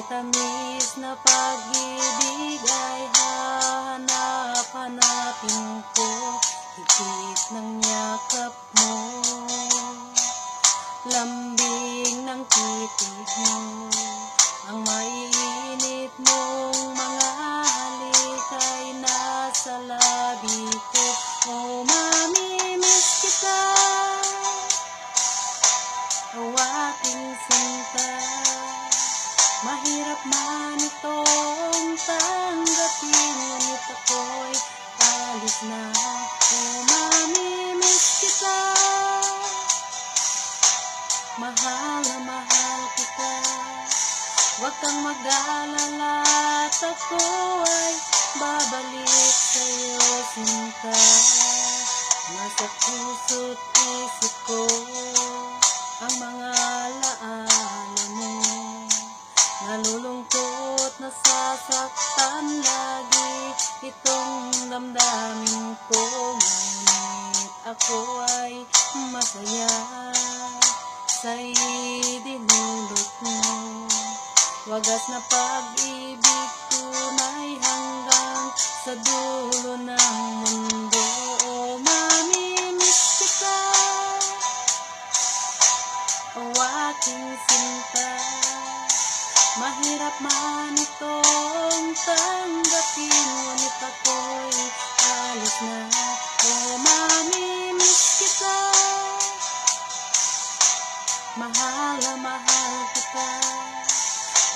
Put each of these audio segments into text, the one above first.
tamis na pag-ibig ay hahanap-hanapin ko. Higpit ng yakap mo, lambing ng titig mo, ang maiinit mong mga halik ay nasa labi ko. Oh, mamimiss kita, oh aking sinta. Mahirap man itong tanggapin, ngunit ako'y alis na. Oh, mamimiss kita, mahal na mahal kita. Huwag kang mag-alala at ako ay babalik sa'yo, sinta. Nasa puso't isip ko ang mga alaala mo. Nalulungkot, nasasaktan lagi itong damdamin ko. Ngunit ako ay masaya sa'y dinulot mo. Wagas na pag-ibig tunay hanggang sa dulo ng mundo. Oh, mamimiss kita, oh aking sinta. Mahirap man itong tanggapin, ngunit ako'y alis na. Oh, mamimiss kita, mahal na mahal kita.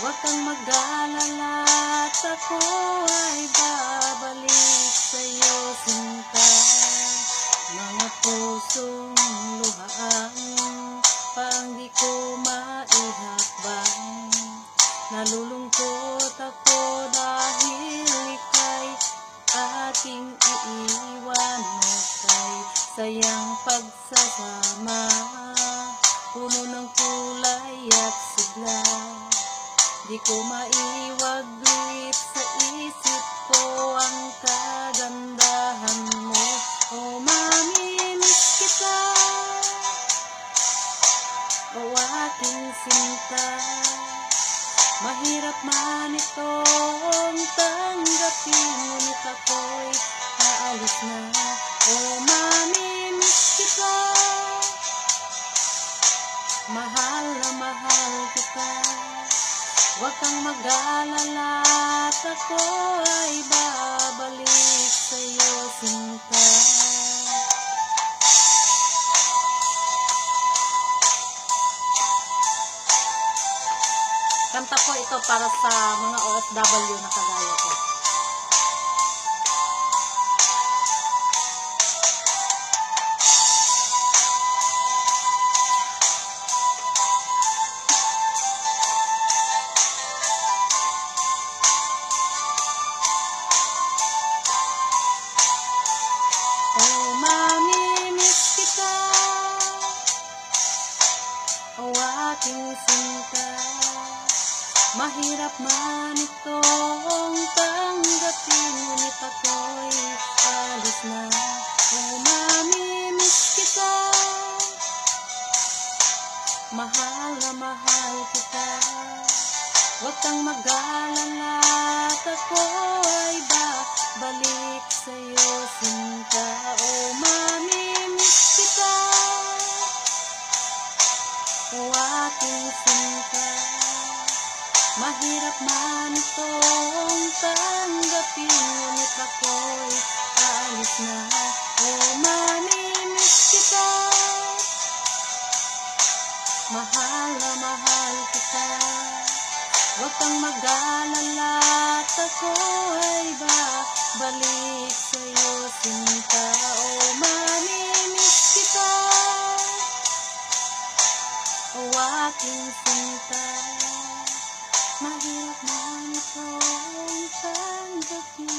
Huwag kang mag-alala at ako ay babalik sa'yo, sinta. Mga pusong luhaan pang di ko maihakbang. Nalulungkot ako dahil ika'y aking iiwan. Kay sayang pagsasama, puno ng kulay at sigla. Di ko maiwaglit sa isip ko ang kagandahan mo. Oh, mamimiss kita, oh aking sinta. Mahirap man itong tanggapin, ngunit ako'y aalis na. Oh, mamimiss kita, mahal na mahal kita. Huwag kang mag-alala at ako ay babalik sa'yo, sinta. Kanta po ito para sa mga OFW na kagaya ko. Oh, mamimiss kita, oh aking sinta. Mahirap man itong tanggapin, ngunit ako'y alis na. Oh, mamimiss kita, mahal na mahal kita. Huwag kang mag-alala at ako ay babalik sa'yo, sinta. Oh, mamimiss kita, oh aking sinta. Mahirap man itong tanggapin, ngunit ako'y aalis na. Oh, mamimiss kita, mahal na mahal kita. Huwag kang mag-alala at ako ay babalik sa'yo, sinta. Oh, mamimiss kita, oh aking sinta. Mahirap man itong tanggapin.